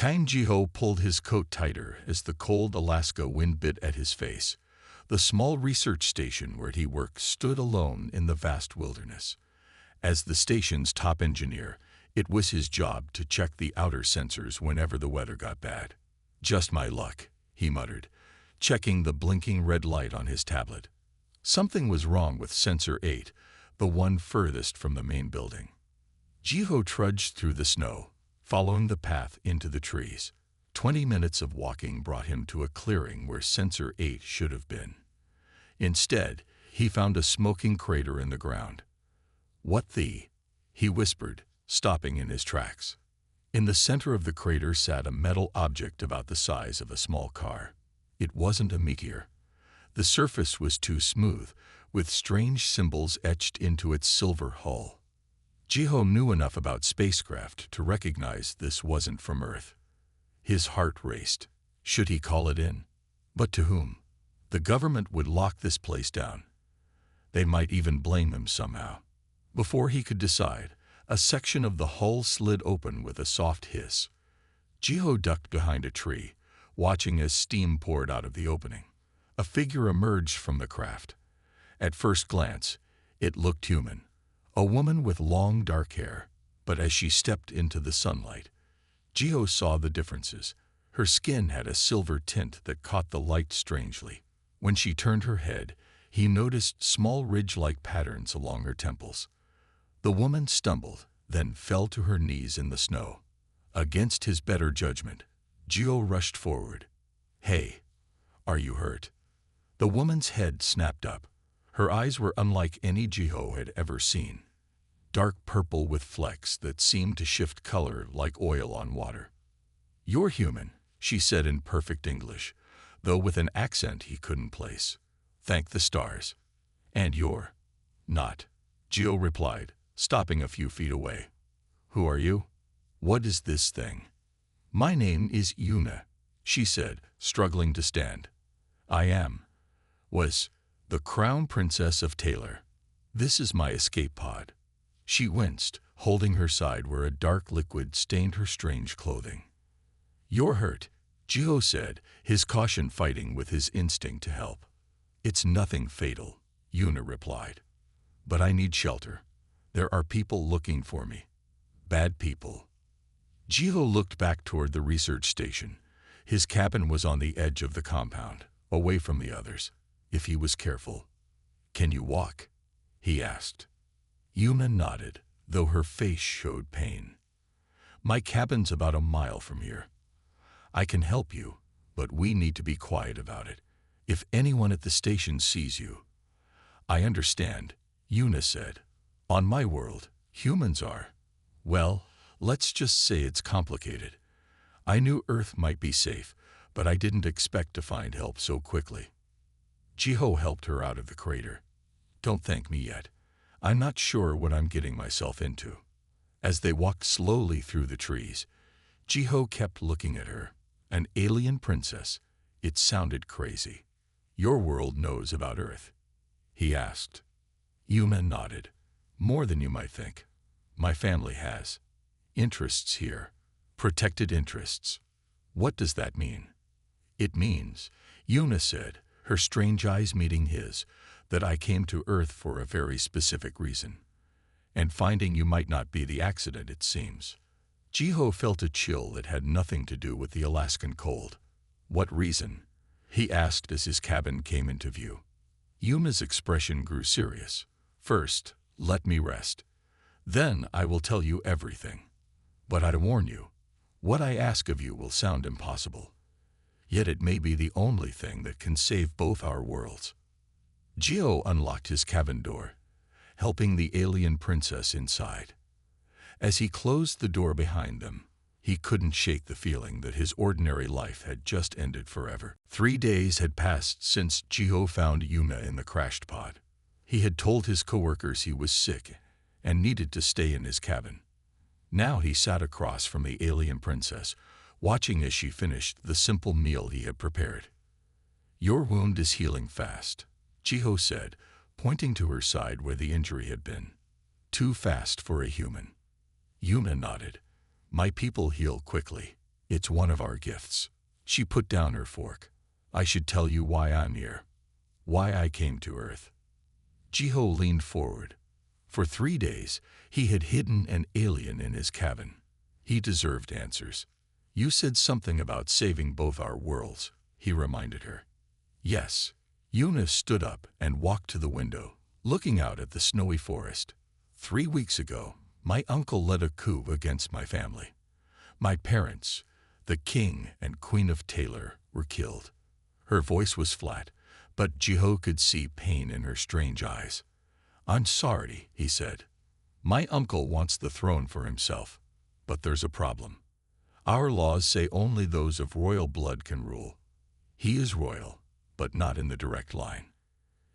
Kang Jiho pulled his coat tighter as the cold Alaska wind bit at his face. The small research station where he worked stood alone in the vast wilderness. As the station's top engineer, it was his job to check the outer sensors whenever the weather got bad. "Just my luck," he muttered, checking the blinking red light on his tablet. Something was wrong with Sensor 8, the one furthest from the main building. Jiho trudged through the snow, following the path into the trees. 20 minutes of walking brought him to a clearing where Sensor 8 should have been. Instead, he found a smoking crater in the ground. "What the?" he whispered, stopping in his tracks. In the center of the crater sat a metal object about the size of a small car. It wasn't a meteor. The surface was too smooth, with strange symbols etched into its silver hull. Jiho knew enough about spacecraft to recognize this wasn't from Earth. His heart raced. Should he call it in? But to whom? The government would lock this place down. They might even blame him somehow. Before he could decide, a section of the hull slid open with a soft hiss. Jiho ducked behind a tree, watching as steam poured out of the opening. A figure emerged from the craft. At first glance, it looked human. A woman with long dark hair, but as she stepped into the sunlight, Jiho saw the differences. Her skin had a silver tint that caught the light strangely. When she turned her head, he noticed small ridge-like patterns along her temples. The woman stumbled, then fell to her knees in the snow. Against his better judgment, Jiho rushed forward. "Hey, are you hurt?" The woman's head snapped up. Her eyes were unlike any Jiho had ever seen. Dark purple with flecks that seemed to shift color like oil on water. "You're human," she said in perfect English, though with an accent he couldn't place. "Thank the stars." "And you're not," Jiho replied, stopping a few feet away. "Who are you? What is this thing?" "My name is Yuna," she said, struggling to stand. Was the Crown Princess of Taylor. This is my escape pod." She winced, holding her side where a dark liquid stained her strange clothing. "You're hurt," Jiho said, his caution fighting with his instinct to help. "It's nothing fatal," Yuna replied. "But I need shelter. There are people looking for me. Bad people." Jiho looked back toward the research station. His cabin was on the edge of the compound, away from the others, if he was careful. "Can you walk?" he asked. Yuna nodded, though her face showed pain. "My cabin's about a mile from here. I can help you, but we need to be quiet about it. If anyone at the station sees you—" "I understand," Yuna said. "On my world, humans are, well, let's just say it's complicated. I knew Earth might be safe, but I didn't expect to find help so quickly." Jiho helped her out of the crater. "Don't thank me yet. I'm not sure what I'm getting myself into." As they walked slowly through the trees, Jiho kept looking at her. An alien princess. It sounded crazy. "Your world knows about Earth?" he asked. Yuna nodded. "More than you might think. My family has interests here. Protected interests." "What does that mean?" "It means," Yuna said, her strange eyes meeting his, "that I came to Earth for a very specific reason. And finding you might not be the accident it seems." Jiho felt a chill that had nothing to do with the Alaskan cold. "What reason?" he asked as his cabin came into view. Yuna's expression grew serious. "First, let me rest. Then I will tell you everything. But I warn you, what I ask of you will sound impossible. Yet it may be the only thing that can save both our worlds." Jiho unlocked his cabin door, helping the alien princess inside. As he closed the door behind them, he couldn't shake the feeling that his ordinary life had just ended forever. 3 days had passed since Jiho found Yuna in the crashed pod. He had told his coworkers he was sick and needed to stay in his cabin. Now he sat across from the alien princess, watching as she finished the simple meal he had prepared. "Your wound is healing fast," Jiho said, pointing to her side where the injury had been. "Too fast for a human." Yuna nodded. "My people heal quickly." It's one of our gifts. She put down her fork. I should tell you why I'm here. Why I came to Earth. Jiho leaned forward. For 3 days, he had hidden an alien in his cabin. He deserved answers. You said something about saving both our worlds, he reminded her. Yes. Yuna stood up and walked to the window, looking out at the snowy forest. 3 weeks ago, my uncle led a coup against my family. My parents, the king and queen of Taylor, were killed. Her voice was flat, but Jiho could see pain in her strange eyes. I'm sorry, he said. My uncle wants the throne for himself, but there's a problem. Our laws say only those of royal blood can rule. He is royal, but not in the direct line.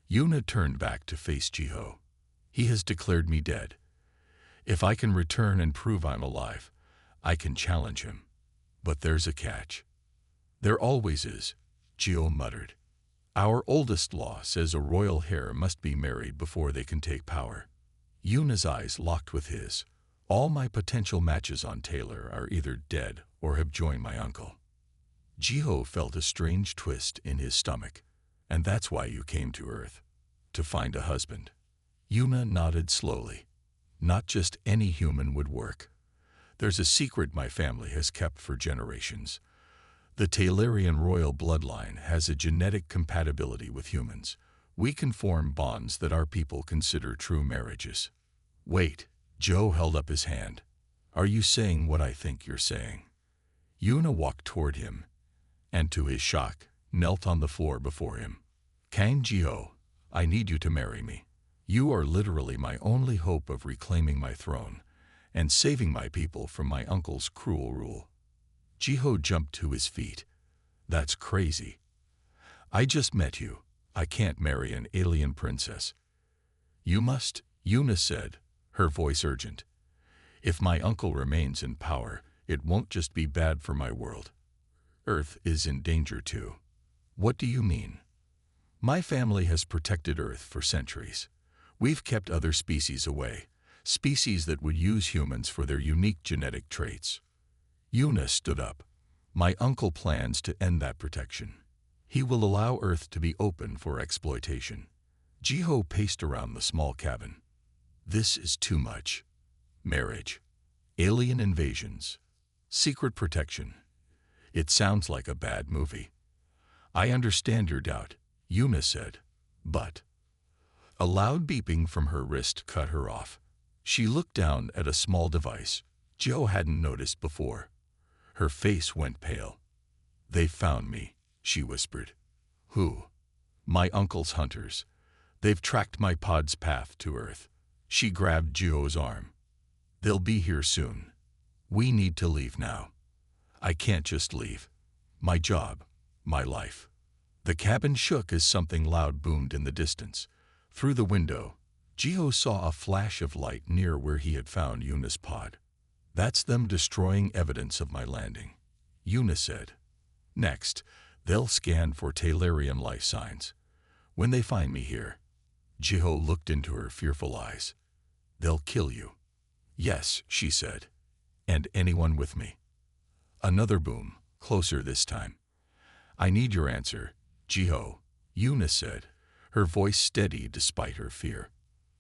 Yuna turned back to face Jiho. He has declared me dead. If I can return and prove I'm alive, I can challenge him. But there's a catch. There always is, Jiho muttered. Our oldest law says a royal heir must be married before they can take power. Yuna's eyes locked with his. All my potential matches on Taylor are either dead or have joined my uncle. Jiho felt a strange twist in his stomach. And that's why you came to Earth. To find a husband. Yuna nodded slowly. Not just any human would work. There's a secret my family has kept for generations. The Taylorian royal bloodline has a genetic compatibility with humans. We can form bonds that our people consider true marriages. Wait, Joe held up his hand. Are you saying what I think you're saying? Yuna walked toward him, and to his shock, knelt on the floor before him. Kang Jiho, I need you to marry me. You are literally my only hope of reclaiming my throne and saving my people from my uncle's cruel rule. Jiho jumped to his feet. That's crazy. I just met you. I can't marry an alien princess. You must, Yuna said, her voice urgent. If my uncle remains in power, it won't just be bad for my world. Earth is in danger too. What do you mean? My family has protected Earth for centuries. We've kept other species away, species that would use humans for their unique genetic traits. Yuna stood up. My uncle plans to end that protection. He will allow Earth to be open for exploitation. Jiho paced around the small cabin. This is too much. Marriage. Alien invasions. Secret protection. It sounds like a bad movie. I understand your doubt, Yuna said, but... A loud beeping from her wrist cut her off. She looked down at a small device Joe hadn't noticed before. Her face went pale. They found me, she whispered. Who? My uncle's hunters. They've tracked my pod's path to Earth. She grabbed Joe's arm. They'll be here soon. We need to leave now. I can't just leave. My job, my life. The cabin shook as something loud boomed in the distance. Through the window, Jiho saw a flash of light near where he had found Yuna's pod. That's them destroying evidence of my landing, Yuna said. Next, they'll scan for Taylorian life signs. When they find me here, Jiho looked into her fearful eyes. They'll kill you. Yes, she said. And anyone with me. Another boom, closer this time. I need your answer, Jiho, Yuna said, her voice steady despite her fear.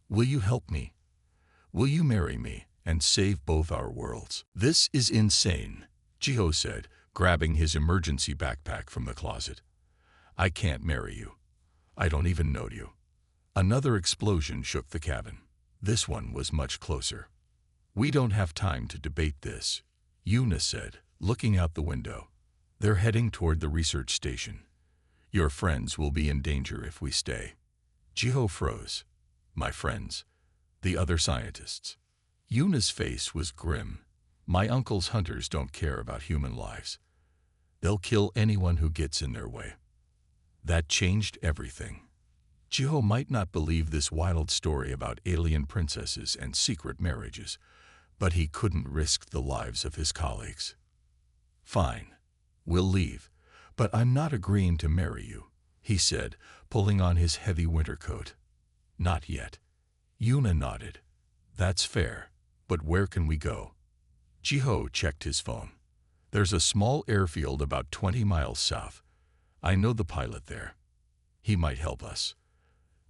Will you help me? Will you marry me and save both our worlds? This is insane, Jiho said, grabbing his emergency backpack from the closet. I can't marry you. I don't even know you. Another explosion shook the cabin. This one was much closer. We don't have time to debate this, Yuna said, looking out the window. They're heading toward the research station. Your friends will be in danger if we stay. Jiho froze. My friends. The other scientists. Yuna's face was grim. My uncle's hunters don't care about human lives. They'll kill anyone who gets in their way. That changed everything. Jiho might not believe this wild story about alien princesses and secret marriages, but he couldn't risk the lives of his colleagues. Fine. We'll leave, but I'm not agreeing to marry you, he said, pulling on his heavy winter coat. Not yet. Yuna nodded. That's fair, but where can we go? Jiho checked his phone. There's a small airfield about 20 miles south. I know the pilot there. He might help us.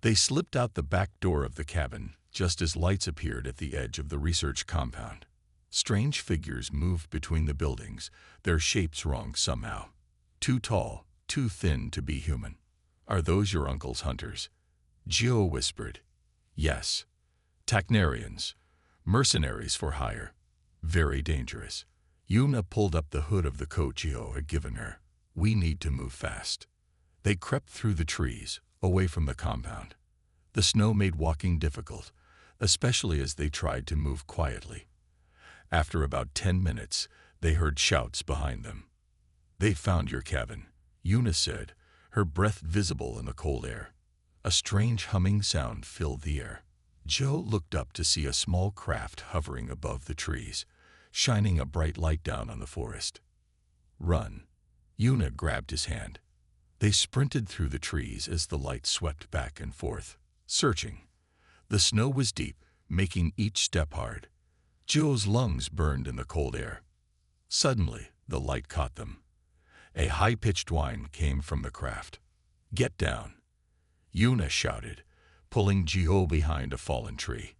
They slipped out the back door of the cabin just as lights appeared at the edge of the research compound. Strange figures moved between the buildings, their shapes wrong somehow. Too tall, too thin to be human. Are those your uncle's hunters? Gio whispered. Yes. Tachnarians. Mercenaries for hire. Very dangerous. Yuna pulled up the hood of the coat Gio had given her. We need to move fast. They crept through the trees, away from the compound. The snow made walking difficult, especially as they tried to move quietly. After about 10 minutes, they heard shouts behind them. They found your cabin, Yuna said, her breath visible in the cold air. A strange humming sound filled the air. Joe looked up to see a small craft hovering above the trees, shining a bright light down on the forest. Run. Yuna grabbed his hand. They sprinted through the trees as the light swept back and forth, searching. The snow was deep, making each step hard. Joe's lungs burned in the cold air. Suddenly, the light caught them. A high-pitched whine came from the craft. Get down. Yuna shouted, pulling Gio behind a fallen tree.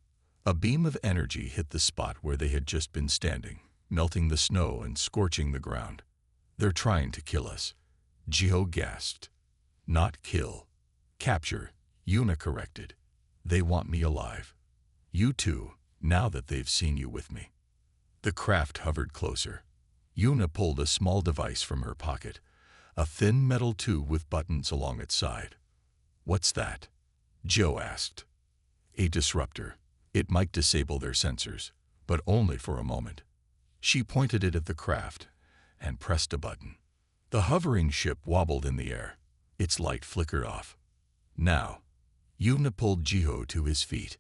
A beam of energy hit the spot where they had just been standing, melting the snow and scorching the ground. They're trying to kill us. Gio gasped. Not kill. Capture, Yuna corrected. They want me alive. You too, now that they've seen you with me. The craft hovered closer. Yuna pulled a small device from her pocket, a thin metal tube with buttons along its side. What's that? Joe asked. A disruptor. It might disable their sensors, but only for a moment. She pointed it at the craft and pressed a button. The hovering ship wobbled in the air. Its light flickered off. Now, Yuna pulled Gio to his feet.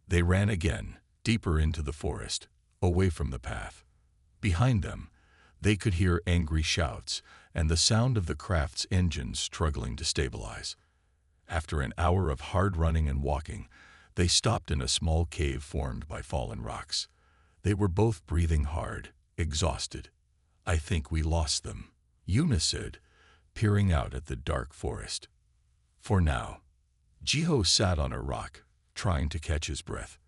They ran again, deeper into the forest, away from the path. Behind them, they could hear angry shouts and the sound of the craft's engines struggling to stabilize. After an hour of hard running and walking, they stopped in a small cave formed by fallen rocks. They were both breathing hard, exhausted. I think we lost them, Yuna said, peering out at the dark forest. For now. Gio sat on a rock, trying to catch his breath.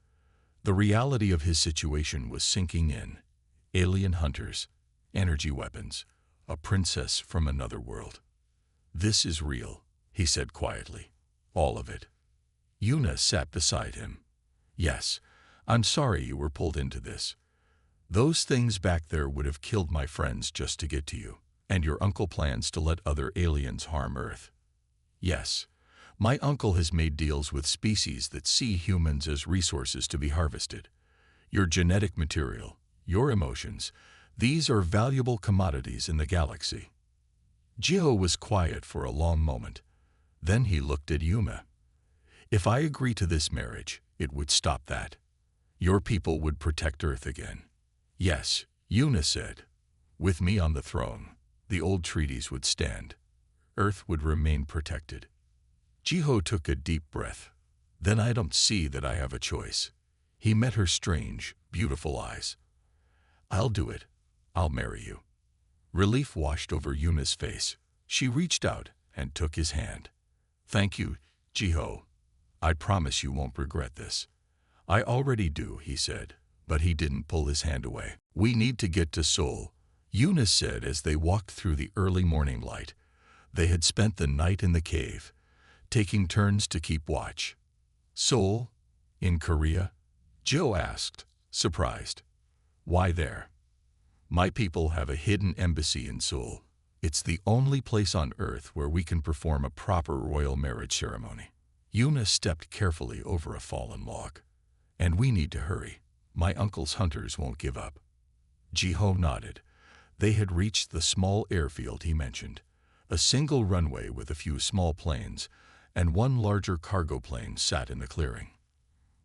The reality of his situation was sinking in. Alien hunters, energy weapons, a princess from another world. This is real, he said quietly. All of it. Yuna sat beside him. Yes, I'm sorry you were pulled into this. Those things back there would have killed my friends just to get to you, and your uncle plans to let other aliens harm Earth. Yes. My uncle has made deals with species that see humans as resources to be harvested. Your genetic material, your emotions, these are valuable commodities in the galaxy. Gio was quiet for a long moment. Then he looked at Yuna. If I agree to this marriage, it would stop that. Your people would protect Earth again. Yes, Yuna said. With me on the throne, the old treaties would stand. Earth would remain protected. Gio took a deep breath. Then I don't see that I have a choice. He met her strange, beautiful eyes. I'll do it. I'll marry you. Relief washed over Yuna's face. She reached out and took his hand. Thank you, Gio. I promise you won't regret this. I already do, he said, but he didn't pull his hand away. We need to get to Seoul, Yuna said as they walked through the early morning light. They had spent the night in the cave, taking turns to keep watch. Seoul? In Korea? Joe asked, surprised. Why there? My people have a hidden embassy in Seoul. It's the only place on Earth where we can perform a proper royal marriage ceremony. Yuna stepped carefully over a fallen log. And we need to hurry. My uncle's hunters won't give up. Jiho nodded. They had reached the small airfield he mentioned, a single runway with a few small planes, and one larger cargo plane sat in the clearing.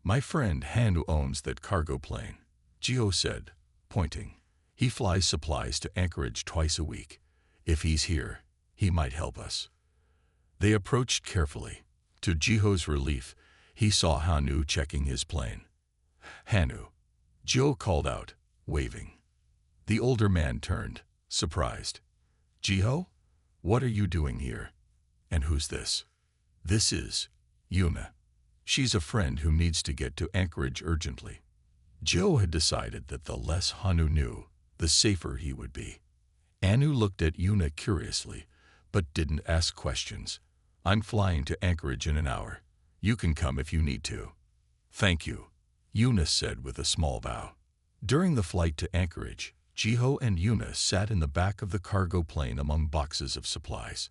My friend Han owns that cargo plane, Gio said, pointing. He flies supplies to Anchorage twice a week. If he's here, he might help us. They approached carefully. To Jiho's relief, he saw Hanu checking his plane. Hanu, Gio called out, waving. The older man turned, surprised. Jiho? What are you doing here? And who's this? This is Yuna. She's a friend who needs to get to Anchorage urgently. Joe had decided that the less Hanu knew, the safer he would be. Anu looked at Yuna curiously, but didn't ask questions. I'm flying to Anchorage in an hour. You can come if you need to. Thank you, Yuna said with a small bow. During the flight to Anchorage, Jiho and Yuna sat in the back of the cargo plane among boxes of supplies.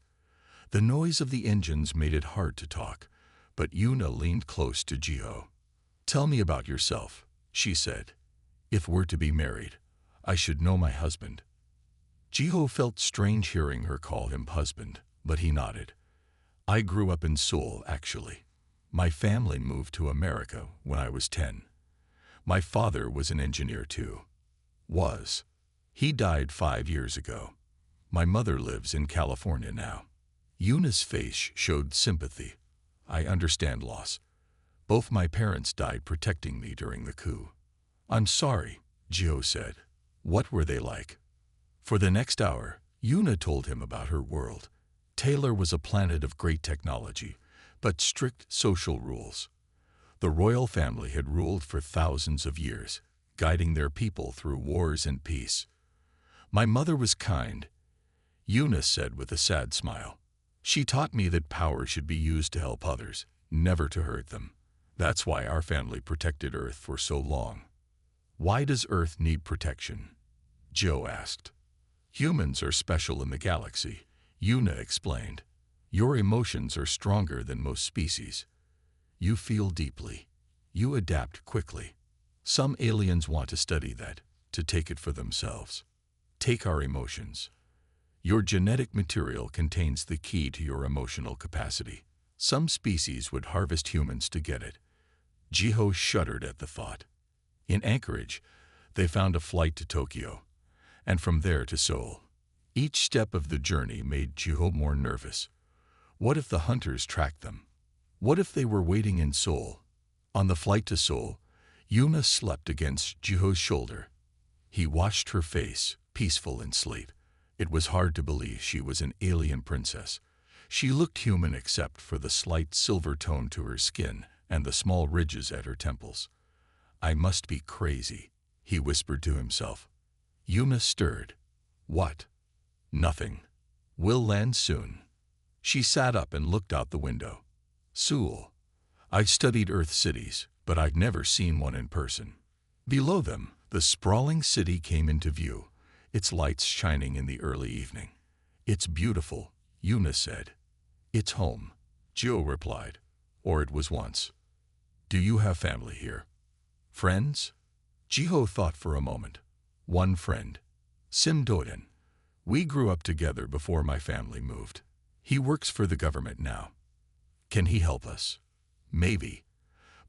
The noise of the engines made it hard to talk, but Yuna leaned close to Jiho. Tell me about yourself, she said. If we're to be married, I should know my husband. Jiho felt strange hearing her call him husband, but he nodded. I grew up in Seoul, actually. My family moved to America when I was 10. My father was an engineer too. Was. He died 5 years ago. My mother lives in California now. Yuna's face showed sympathy. I understand loss. Both my parents died protecting me during the coup. I'm sorry, Jiho said. What were they like? For the next hour, Yuna told him about her world. Taylor was a planet of great technology, but strict social rules. The royal family had ruled for thousands of years, guiding their people through wars and peace. My mother was kind, Yuna said with a sad smile. She taught me that power should be used to help others, never to hurt them. That's why our family protected Earth for so long. Why does Earth need protection? Joe asked. Humans are special in the galaxy, Yuna explained. Your emotions are stronger than most species. You feel deeply. You adapt quickly. Some aliens want to study that, to take it for themselves. Take our emotions. Your genetic material contains the key to your emotional capacity. Some species would harvest humans to get it. Jiho shuddered at the thought. In Anchorage, they found a flight to Tokyo, and from there to Seoul. Each step of the journey made Jiho more nervous. What if the hunters tracked them? What if they were waiting in Seoul? On the flight to Seoul, Yuna slept against Jiho's shoulder. He watched her face, peaceful in sleep. It was hard to believe she was an alien princess. She looked human except for the slight silver tone to her skin and the small ridges at her temples. I must be crazy, he whispered to himself. Yuna stirred. What? Nothing. We'll land soon. She sat up and looked out the window. Seoul. I'd studied Earth cities, but I'd never seen one in person. Below them, the sprawling city came into view, its lights shining in the early evening. It's beautiful, Yuna said. It's home, Jiho replied. Or it was once. Do you have family here? Friends? Jiho thought for a moment. One friend. Sim Doyen. We grew up together before my family moved. He works for the government now. Can he help us? Maybe.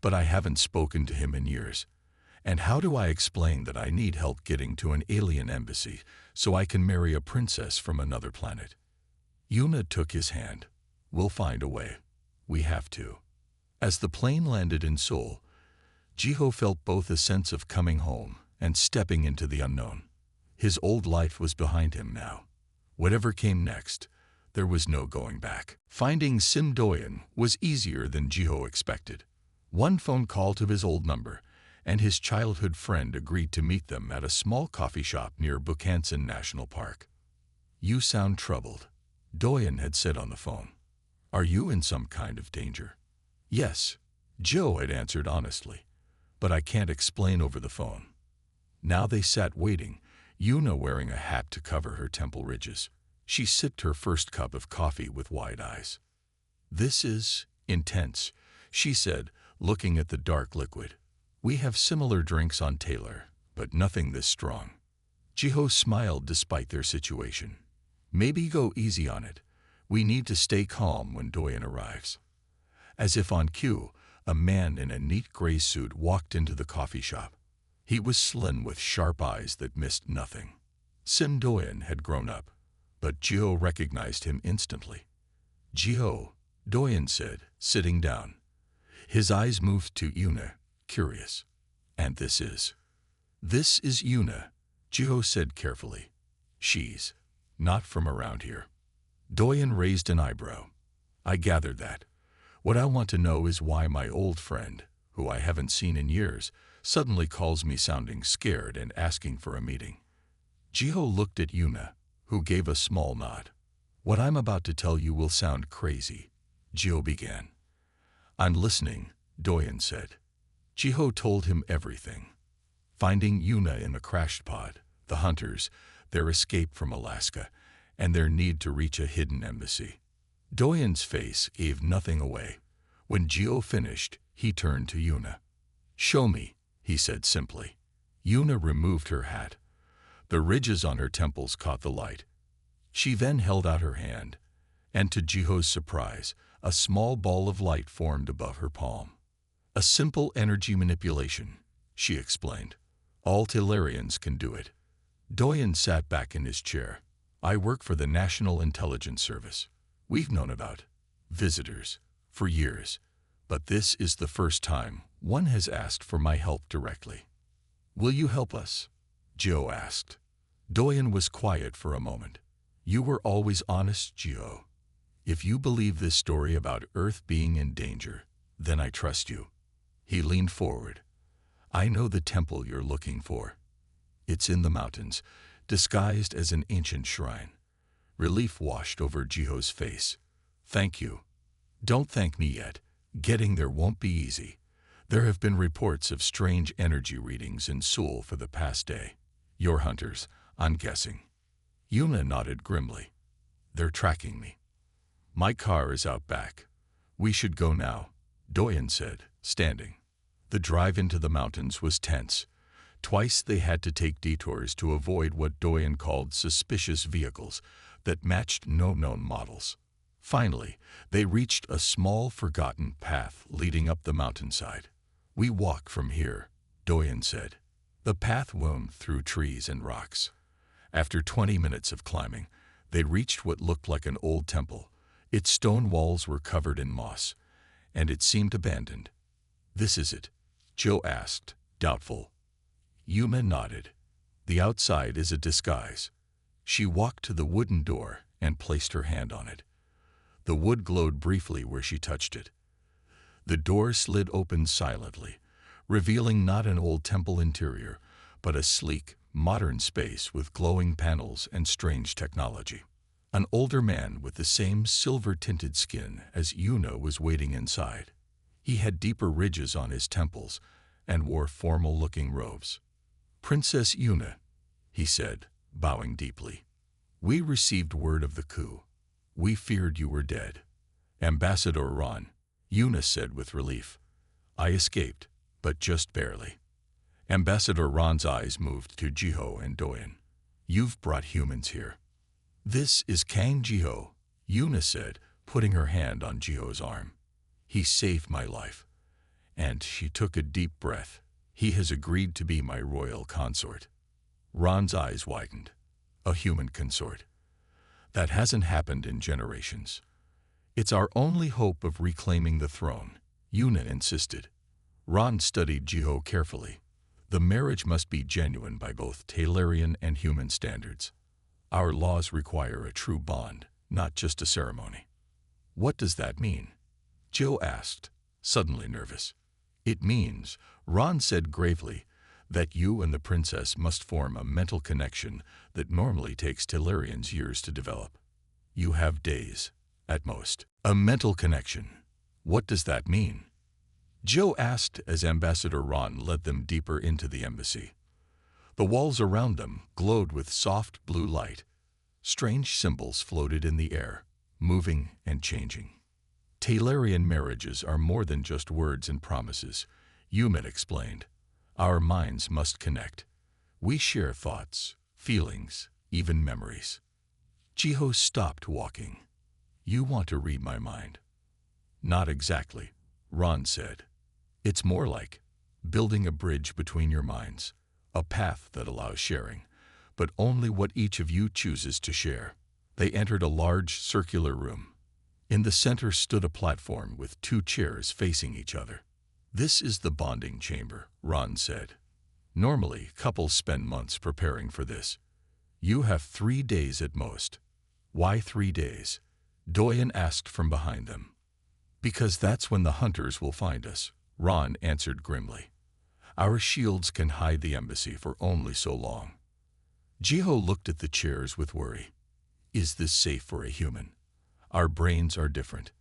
But I haven't spoken to him in years. And how do I explain that I need help getting to an alien embassy so I can marry a princess from another planet? Yuna took his hand. We'll find a way. We have to. As the plane landed in Seoul, Jiho felt both a sense of coming home and stepping into the unknown. His old life was behind him now. Whatever came next, there was no going back. Finding Sim Doyen was easier than Jiho expected. One phone call to his old number, and his childhood friend agreed to meet them at a small coffee shop near Bukhansan National Park. You sound troubled, Doyen had said on the phone. Are you in some kind of danger? Yes, Joe had answered honestly, but I can't explain over the phone. Now they sat waiting, Yuna wearing a hat to cover her temple ridges. She sipped her first cup of coffee with wide eyes. This is intense, she said, looking at the dark liquid. We have similar drinks on Taylor, but nothing this strong. Jiho smiled despite their situation. Maybe go easy on it. We need to stay calm when Doyen arrives. As if on cue, a man in a neat gray suit walked into the coffee shop. He was slim with sharp eyes that missed nothing. Sim Doyen had grown up, but Jiho recognized him instantly. Jiho, Doyen said, sitting down. His eyes moved to Yuna, curious. And this is? This is Yuna, Jiho said carefully. She's not from around here. Doyen raised an eyebrow. I gathered that. What I want to know is why my old friend, who I haven't seen in years, suddenly calls me sounding scared and asking for a meeting. Jiho looked at Yuna, who gave a small nod. What I'm about to tell you will sound crazy, Jiho began. I'm listening, Doyen said. Jiho told him everything. Finding Yuna in a crashed pod, the hunters, their escape from Alaska, and their need to reach a hidden embassy. Doyen's face gave nothing away. When Jiho finished, he turned to Yuna. Show me, he said simply. Yuna removed her hat. The ridges on her temples caught the light. She then held out her hand, and to Jiho's surprise, a small ball of light formed above her palm. A simple energy manipulation, she explained. All Talarians can do it. Doyen sat back in his chair. I work for the National Intelligence Service. We've known about visitors for years, but this is the first time one has asked for my help directly. Will you help us? Jiho asked. Doyen was quiet for a moment. You were always honest, Jiho. If you believe this story about Earth being in danger, then I trust you. He leaned forward. I know the temple you're looking for. It's in the mountains, disguised as an ancient shrine. Relief washed over Jiho's face. Thank you. Don't thank me yet. Getting there won't be easy. There have been reports of strange energy readings in Seoul for the past day. Your hunters, I'm guessing. Yuna nodded grimly. They're tracking me. My car is out back. We should go now, Doyen said, standing. The drive into the mountains was tense. Twice they had to take detours to avoid what Doyen called suspicious vehicles that matched no known models. Finally, they reached a small, forgotten path leading up the mountainside. We walk from here, Doyen said. The path wound through trees and rocks. After 20 minutes of climbing, they reached what looked like an old temple. Its stone walls were covered in moss, and it seemed abandoned. This is it? Jiho asked, doubtful. Yuna nodded. The outside is a disguise. She walked to the wooden door and placed her hand on it. The wood glowed briefly where she touched it. The door slid open silently, revealing not an old temple interior, but a sleek, modern space with glowing panels and strange technology. An older man with the same silver-tinted skin as Yuna was waiting inside. He had deeper ridges on his temples and wore formal-looking robes. Princess Yuna, he said, bowing deeply. We received word of the coup. We feared you were dead. Ambassador Ron, Yuna said with relief. I escaped, but just barely. Ambassador Ron's eyes moved to Jiho and Doyen. You've brought humans here. This is Kang Jiho, Yuna said, putting her hand on Jiho's arm. He saved my life. And she took a deep breath. He has agreed to be my royal consort. Ron's eyes widened. A human consort. That hasn't happened in generations. It's our only hope of reclaiming the throne, Yuna insisted. Ron studied Jiho carefully. The marriage must be genuine by both Talarian and human standards. Our laws require a true bond, not just a ceremony. What does that mean? Jiho asked, suddenly nervous. It means, Ron said gravely, that you and the princess must form a mental connection that normally takes Talarians years to develop. You have days, at most. A mental connection. What does that mean? Jiho asked as Ambassador Ron led them deeper into the embassy. The walls around them glowed with soft blue light. Strange symbols floated in the air, moving and changing. Talarian marriages are more than just words and promises, Yuna explained. Our minds must connect. We share thoughts, feelings, even memories. Jiho stopped walking. You want to read my mind? Not exactly, Ron said. It's more like building a bridge between your minds, a path that allows sharing, but only what each of you chooses to share. They entered a large circular room. In the center stood a platform with 2 chairs facing each other. This is the bonding chamber, Ron said. Normally, couples spend months preparing for this. You have 3 days at most. Why 3 days? Doyen asked from behind them. Because that's when the hunters will find us, Ron answered grimly. Our shields can hide the embassy for only so long. Jiho looked at the chairs with worry. Is this safe for a human? Our brains are different.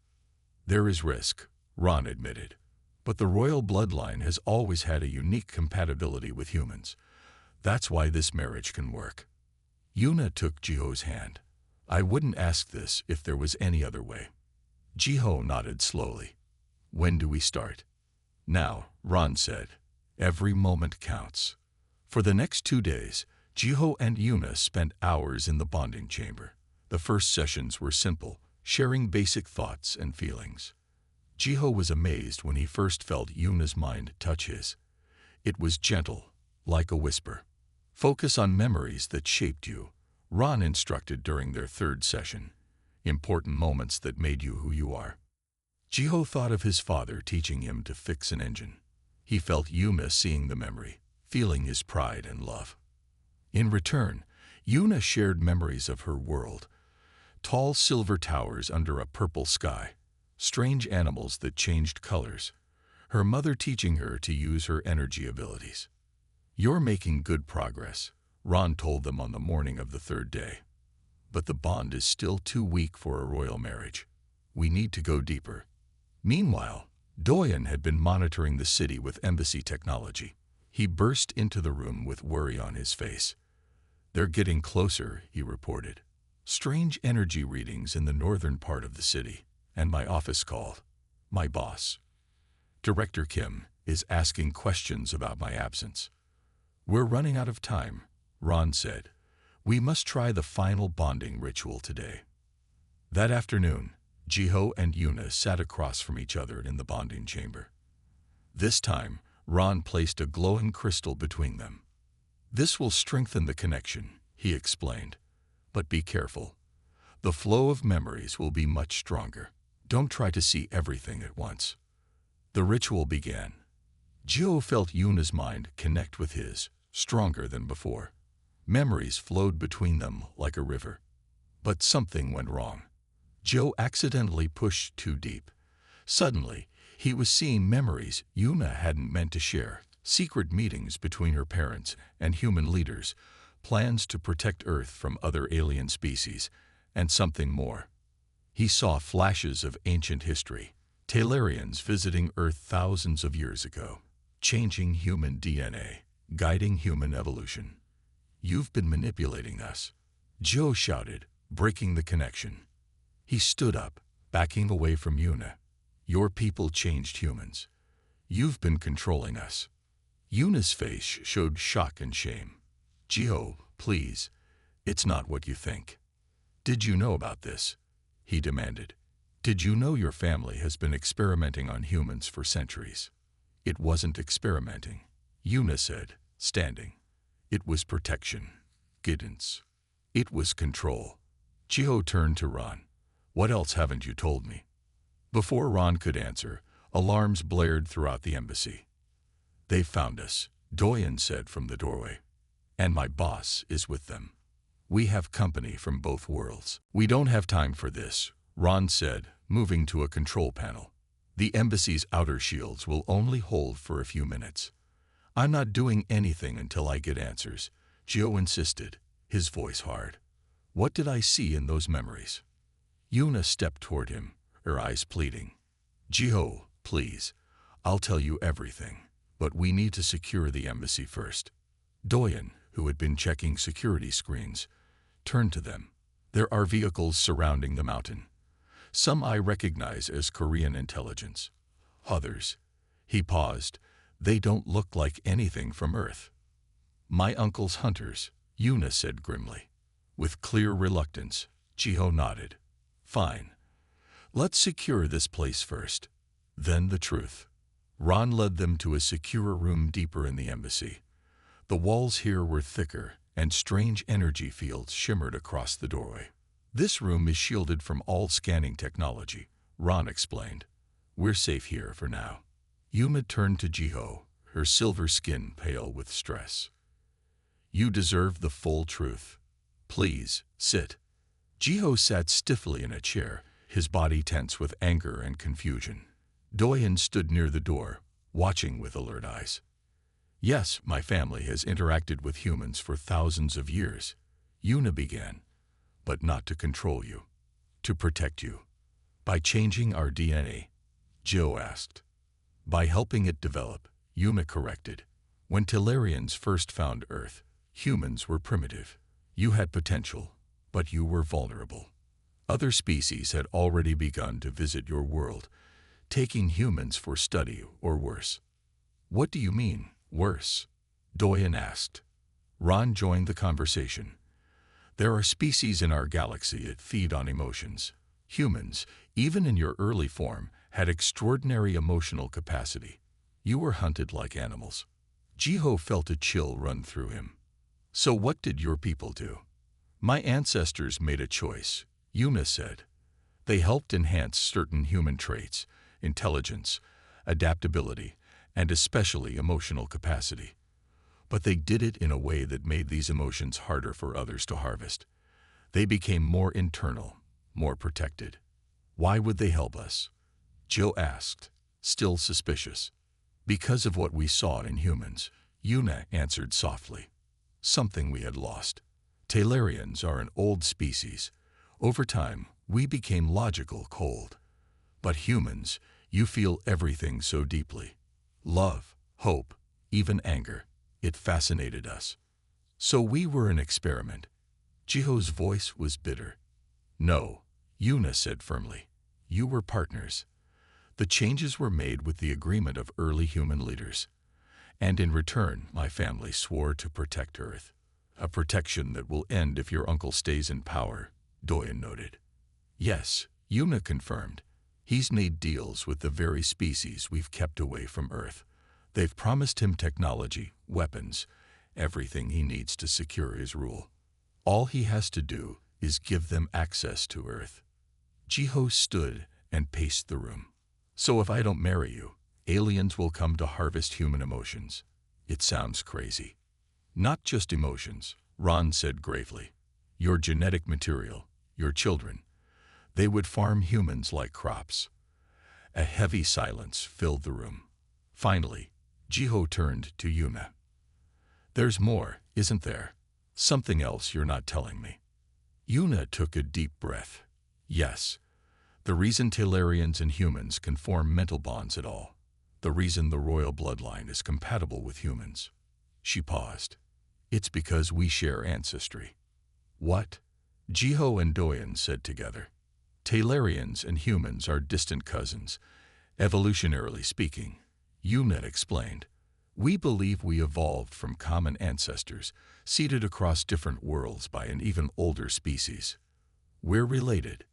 There is risk, Ron admitted. But the royal bloodline has always had a unique compatibility with humans. That's why this marriage can work. Yuna took Jiho's hand. I wouldn't ask this if there was any other way. Jiho nodded slowly. When do we start? Now, Ron said. Every moment counts. For the next 2 days, Jiho and Yuna spent hours in the bonding chamber. The first sessions were simple, sharing basic thoughts and feelings. Jiho was amazed when he first felt Yuna's mind touch his. It was gentle, like a whisper. Focus on memories that shaped you, Ron instructed during their third session. Important moments that made you who you are. Jiho thought of his father teaching him to fix an engine. He felt Yuna seeing the memory, feeling his pride and love. In return, Yuna shared memories of her world. Tall silver towers under a purple sky. Strange animals that changed colors. Her mother teaching her to use her energy abilities. You're making good progress, Ron told them on the morning of the third day. But the bond is still too weak for a royal marriage. We need to go deeper. Meanwhile, Doyen had been monitoring the city with embassy technology. He burst into the room with worry on his face. They're getting closer, he reported. Strange energy readings in the northern part of the city. And my office called. My boss, Director Kim, is asking questions about my absence. We're running out of time, Ron said. We must try the final bonding ritual today. That afternoon, Jiho and Yuna sat across from each other in the bonding chamber. This time, Ron placed a glowing crystal between them. This will strengthen the connection, he explained. But be careful. The flow of memories will be much stronger. Don't try to see everything at once. The ritual began. Jiho felt Yuna's mind connect with his, stronger than before. Memories flowed between them like a river. But something went wrong. Jiho accidentally pushed too deep. Suddenly, he was seeing memories Yuna hadn't meant to share, secret meetings between her parents and human leaders, plans to protect Earth from other alien species, and something more. He saw flashes of ancient history, Talarians visiting Earth thousands of years ago, changing human DNA, guiding human evolution. You've been manipulating us, Joe shouted, breaking the connection. He stood up, backing away from Yuna. Your people changed humans. You've been controlling us. Yuna's face showed shock and shame. Jiho, please, it's not what you think. Did you know about this? He demanded. Did you know your family has been experimenting on humans for centuries? It wasn't experimenting, Yuna said, standing. It was protection, guidance. It was control. Jiho turned to Ron. What else haven't you told me? Before Ron could answer, alarms blared throughout the embassy. They found us, Doyen said from the doorway. And my boss is with them. We have company from both worlds. We don't have time for this, Ron said, moving to a control panel. The embassy's outer shields will only hold for a few minutes. I'm not doing anything until I get answers, Jiho insisted, his voice hard. What did I see in those memories? Yuna stepped toward him, her eyes pleading. Jiho, please, I'll tell you everything, but we need to secure the embassy first. Doyen, who had been checking security screens, turned to them. There are vehicles surrounding the mountain. Some I recognize as Korean intelligence. Others, he paused, they don't look like anything from Earth. My uncle's hunters, Yuna said grimly. With clear reluctance, Jiho nodded. Fine. Let's secure this place first. Then the truth. Ron led them to a secure room deeper in the embassy. The walls here were thicker, and strange energy fields shimmered across the doorway. This room is shielded from all scanning technology, Ron explained. We're safe here for now. Yuma turned to Jiho, her silver skin pale with stress. You deserve the full truth. Please, sit. Jiho sat stiffly in a chair, his body tense with anger and confusion. Doyen stood near the door, watching with alert eyes. Yes, my family has interacted with humans for thousands of years, Yuna began, but not to control you, to protect you. By changing our DNA, Joe asked. By helping it develop, Yuna corrected. When Talarians first found Earth, humans were primitive. You had potential, but you were vulnerable. Other species had already begun to visit your world, taking humans for study or worse. What do you mean, worse? Doyen asked. Ron joined the conversation. There are species in our galaxy that feed on emotions. Humans, even in your early form, had extraordinary emotional capacity. You were hunted like animals. Jiho felt a chill run through him. So what did your people do? My ancestors made a choice, Yuna said. They helped enhance certain human traits, intelligence, adaptability, and especially emotional capacity. But they did it in a way that made these emotions harder for others to harvest. They became more internal, more protected. Why would they help us? Joe asked, still suspicious. Because of what we saw in humans, Yuna answered softly. Something we had lost. Talarians are an old species. Over time, we became logical, cold. But humans, you feel everything so deeply. Love, hope, even anger. It fascinated us. So we were an experiment. Jiho's voice was bitter. No, Yuna said firmly. You were partners. The changes were made with the agreement of early human leaders. And in return, my family swore to protect Earth. A protection that will end if your uncle stays in power, Doyen noted. Yes, Yuna confirmed. He's made deals with the very species we've kept away from Earth. They've promised him technology, weapons, everything he needs to secure his rule. All he has to do is give them access to Earth. Jiho stood and paced the room. So if I don't marry you, aliens will come to harvest human emotions. It sounds crazy. Not just emotions, Ron said gravely. Your genetic material, your children. They would farm humans like crops. A heavy silence filled the room. Finally, Jiho turned to Yuna. There's more, isn't there? Something else you're not telling me. Yuna took a deep breath. Yes. The reason Talarians and humans can form mental bonds at all. The reason the royal bloodline is compatible with humans. She paused. It's because we share ancestry. What? Jiho and Doyen said together. Talarians and humans are distant cousins, evolutionarily speaking. Yuna explained. We believe we evolved from common ancestors, seeded across different worlds by an even older species. We're related.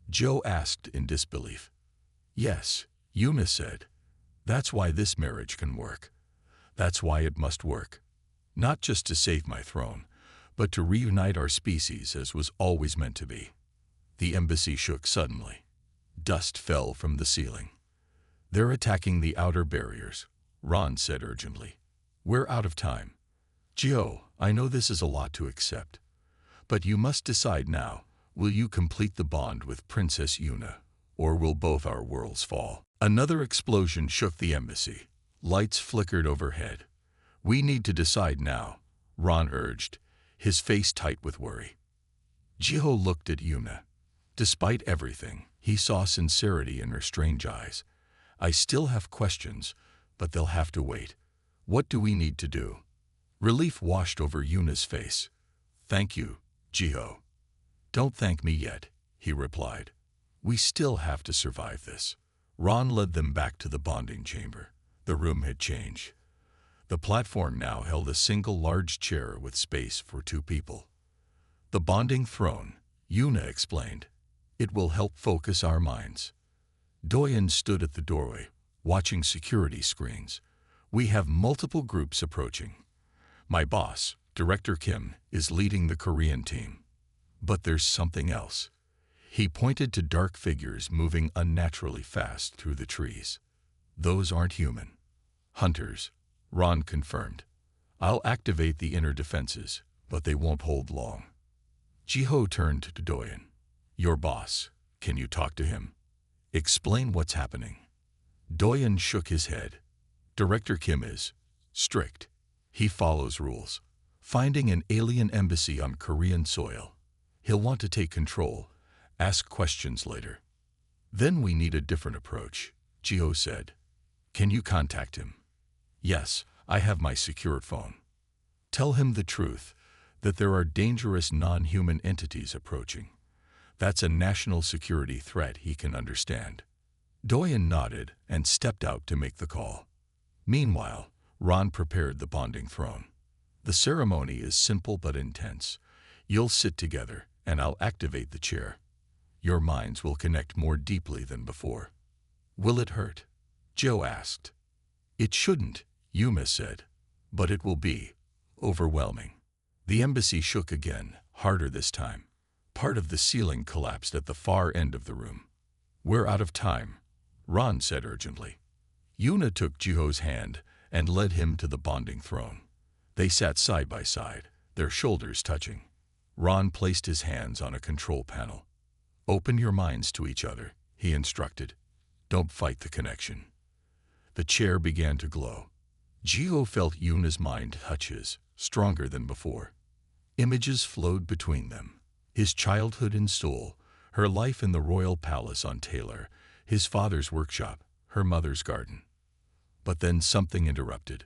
Joe asked in disbelief. Yes, Yuna said. That's why this marriage can work. That's why it must work. Not just to save my throne, but to reunite our species as was always meant to be. The embassy shook suddenly. Dust fell from the ceiling. They're attacking the outer barriers, Ron said urgently. We're out of time. Joe, I know this is a lot to accept. But you must decide now. Will you complete the bond with Princess Yuna, or will both our worlds fall? Another explosion shook the embassy. Lights flickered overhead. We need to decide now, Ron urged, his face tight with worry. Jiho looked at Yuna. Despite everything, he saw sincerity in her strange eyes. I still have questions, but they'll have to wait. What do we need to do? Relief washed over Yuna's face. Thank you, Jiho. Don't thank me yet, he replied. We still have to survive this. Ron led them back to the bonding chamber. The room had changed. The platform now held a single large chair with space for two people. The bonding throne, Yuna explained. It will help focus our minds. Doyen stood at the doorway, watching security screens. We have multiple groups approaching. My boss, Director Kim, is leading the Korean team. But there's something else. He pointed to dark figures moving unnaturally fast through the trees. Those aren't human. Hunters, Ron confirmed. I'll activate the inner defenses, but they won't hold long. Jiho turned to Doyen. Your boss. Can you talk to him? Explain what's happening. Doyen shook his head. Director Kim is strict. He follows rules. Finding an alien embassy on Korean soil. He'll want to take control, ask questions later. Then we need a different approach, Jiho said. Can you contact him? Yes, I have my secured phone. Tell him the truth, that there are dangerous non-human entities approaching. That's a national security threat he can understand. Doyen nodded and stepped out to make the call. Meanwhile, Ron prepared the bonding throne. The ceremony is simple but intense. You'll sit together, and I'll activate the chair. Your minds will connect more deeply than before. Will it hurt? Joe asked. It shouldn't, Yuma said, but it will be overwhelming. The embassy shook again, harder this time. Part of the ceiling collapsed at the far end of the room. We're out of time, Ron said urgently. Yuna took Jiho's hand and led him to the bonding throne. They sat side by side, their shoulders touching. Ron placed his hands on a control panel. Open your minds to each other, he instructed. Don't fight the connection. The chair began to glow. Jiho felt Yuna's mind touch his, stronger than before. Images flowed between them. His childhood in Seoul, her life in the royal palace on Taylor, his father's workshop, her mother's garden. But then something interrupted.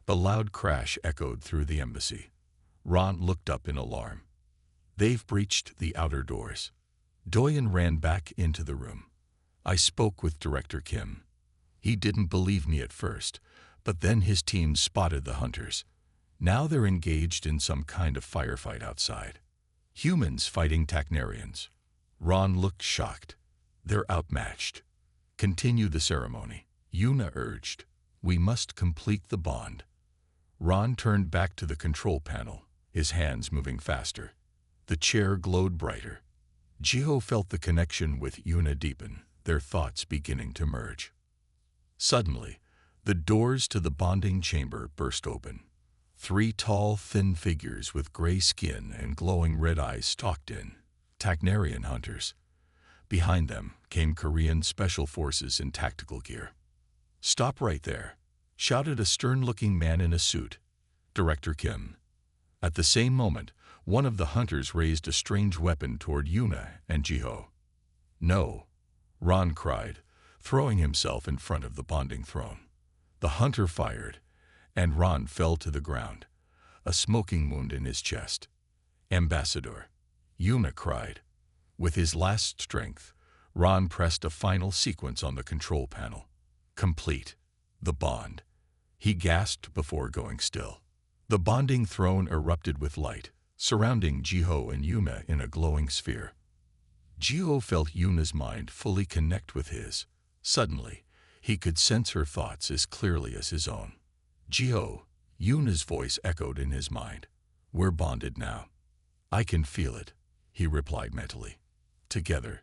The loud crash echoed through the embassy. Ron looked up in alarm. They've breached the outer doors. Doyen ran back into the room. I spoke with Director Kim. He didn't believe me at first, but then his team spotted the hunters. Now they're engaged in some kind of firefight outside. Humans fighting Tacnarians. Ron looked shocked. They're outmatched. Continue the ceremony, Yuna urged. We must complete the bond. Ron turned back to the control panel, his hands moving faster. The chair glowed brighter. Jiho felt the connection with Yuna deepen, their thoughts beginning to merge. Suddenly, the doors to the bonding chamber burst open. 3 tall, thin figures with gray skin and glowing red eyes stalked in, Tacnarian hunters. Behind them came Korean special forces in tactical gear. Stop right there, shouted a stern-looking man in a suit, Director Kim. At the same moment, one of the hunters raised a strange weapon toward Yuna and Jiho. No, Ron cried, throwing himself in front of the bonding throne. The hunter fired, and Ron fell to the ground, a smoking wound in his chest. Ambassador, Yuna cried. With his last strength, Ron pressed a final sequence on the control panel. Complete. The bond. He gasped before going still. The bonding throne erupted with light, surrounding Jiho and Yuna in a glowing sphere. Jiho felt Yuna's mind fully connect with his. Suddenly, he could sense her thoughts as clearly as his own. Jiho, Yuna's voice echoed in his mind. We're bonded now. I can feel it, he replied mentally. Together,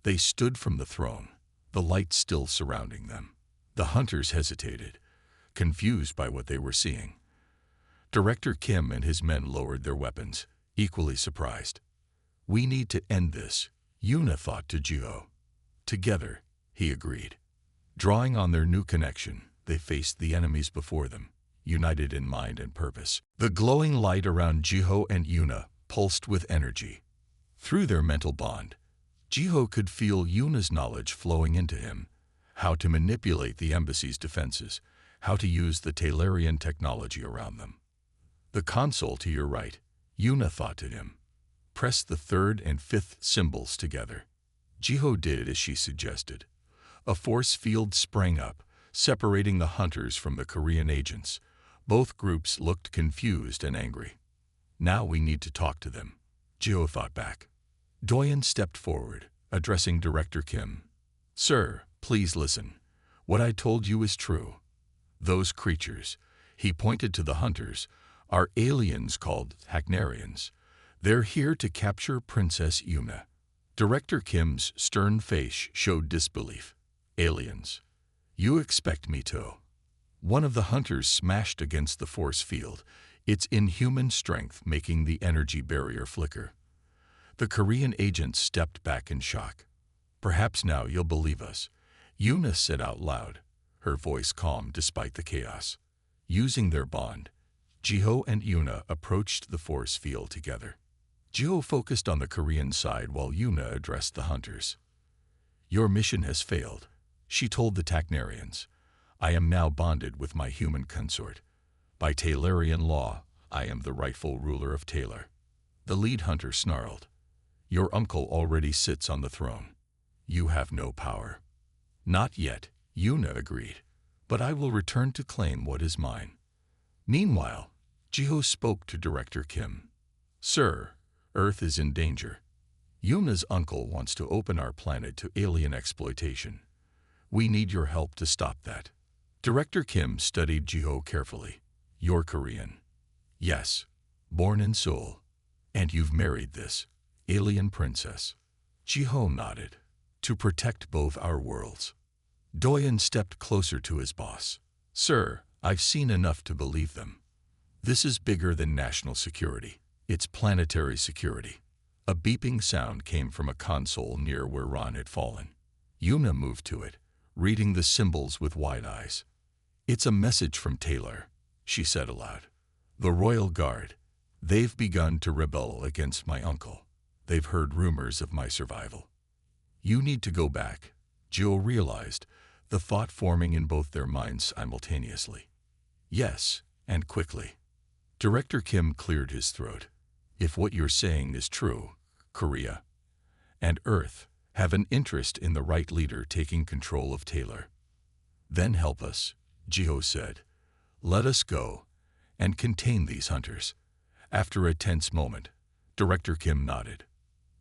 they stood from the throne, the light still surrounding them. The hunters hesitated, confused by what they were seeing. Director Kim and his men lowered their weapons, equally surprised. We need to end this, Yuna thought to Jiho. Together, he agreed. Drawing on their new connection, they faced the enemies before them, united in mind and purpose. The glowing light around Jiho and Yuna pulsed with energy. Through their mental bond, Jiho could feel Yuna's knowledge flowing into him, how to manipulate the embassy's defenses, how to use the Taylorian technology around them. The console to your right, Yuna thought to him. Press the 3rd and 5th symbols together. Jiho did as she suggested. A force field sprang up, separating the hunters from the Korean agents. Both groups looked confused and angry. Now we need to talk to them, Jiho thought back. Doyen stepped forward, addressing Director Kim. Sir, please listen. What I told you is true. Those creatures, he pointed to the hunters, are aliens called Tacnarians. They're here to capture Princess Yuna. Director Kim's stern face showed disbelief. Aliens. You expect me to? One of the hunters smashed against the force field, its inhuman strength making the energy barrier flicker. The Korean agent stepped back in shock. "Perhaps now you'll believe us," Yuna said out loud, her voice calm despite the chaos. Using their bond, Jiho and Yuna approached the force field together. Jiho focused on the Korean side while Yuna addressed the hunters. "Your mission has failed," she told the Tacnarians. "I am now bonded with my human consort. By Taylorian law, I am the rightful ruler of Taylor." The lead hunter snarled. "Your uncle already sits on the throne. You have no power." "Not yet," Yuna agreed, "but I will return to claim what is mine." Meanwhile, Jiho spoke to Director Kim. "Sir, Earth is in danger. Yuna's uncle wants to open our planet to alien exploitation. We need your help to stop that." Director Kim studied Jiho carefully. "You're Korean." "Yes, born in Seoul. And you've married this alien princess." Jiho nodded. "To protect both our worlds." Doyen stepped closer to his boss. "Sir, I've seen enough to believe them. This is bigger than national security. It's planetary security." A beeping sound came from a console near where Ron had fallen. Yuna moved to it, reading the symbols with wide eyes. "It's a message from Taylor," she said aloud. "The Royal Guard. They've begun to rebel against my uncle. They've heard rumors of my survival. You need to go back." Jiho realized, the thought forming in both their minds simultaneously. "Yes, and quickly." Director Kim cleared his throat. "If what you're saying is true, Korea and Earth have an interest in the right leader taking control of Taylor. Then help us," Jiho said. "Let us go and contain these hunters." After a tense moment, Director Kim nodded.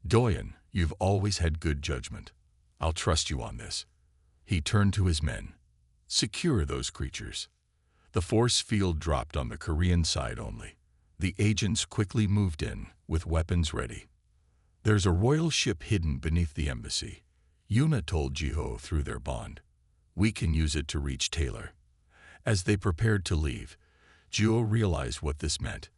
"Doyen, you've always had good judgment. I'll trust you on this." He turned to his men. "Secure those creatures." The force field dropped on the Korean side only. The agents quickly moved in, with weapons ready. "There's a royal ship hidden beneath the embassy," Yuna told Jiho through their bond. "We can use it to reach Taylor." As they prepared to leave, Jiho realized what this meant.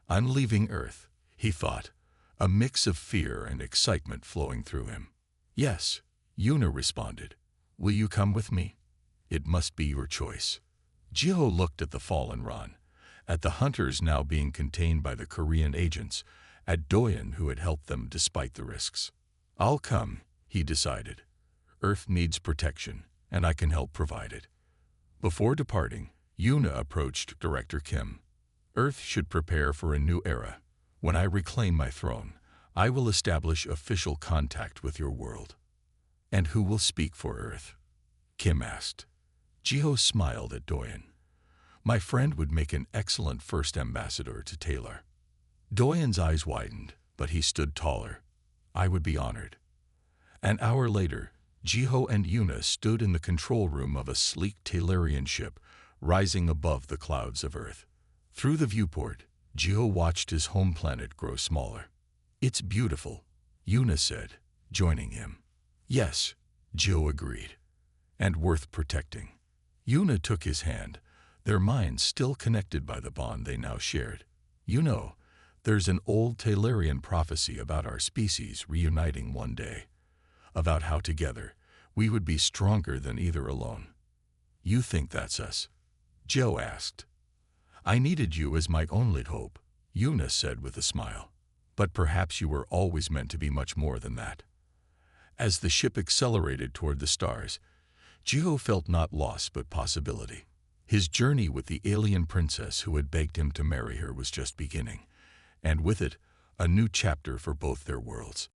"I'm leaving Earth," he thought, a mix of fear and excitement flowing through him. "Yes," Yuna responded. "Will you come with me?" "It must be your choice." Jiho looked at the fallen Ron, at the hunters now being contained by the Korean agents, at Doyen who had helped them despite the risks. "I'll come," he decided. "Earth needs protection, and I can help provide it." Before departing, Yuna approached Director Kim. "Earth should prepare for a new era. When I reclaim my throne, I will establish official contact with your world." "And who will speak for Earth?" Kim asked. Jiho smiled at Doyen. "My friend would make an excellent first ambassador to Taylor." Doyen's eyes widened, but he stood taller. "I would be honored." An hour later, Jiho and Yuna stood in the control room of a sleek Taylorian ship rising above the clouds of Earth. Through the viewport, Jiho watched his home planet grow smaller. "It's beautiful," Yuna said, joining him. "Yes," Jiho agreed, "and worth protecting." Yuna took his hand, their minds still connected by the bond they now shared. "You know, there's an old Taylorian prophecy about our species reuniting one day, about how together we would be stronger than either alone. You think that's us?" Joe asked. "I needed you as my only hope," Yuna said with a smile. "But perhaps you were always meant to be much more than that." As the ship accelerated toward the stars, Jiho felt not loss but possibility. His journey with the alien princess who had begged him to marry her was just beginning, and with it, a new chapter for both their worlds.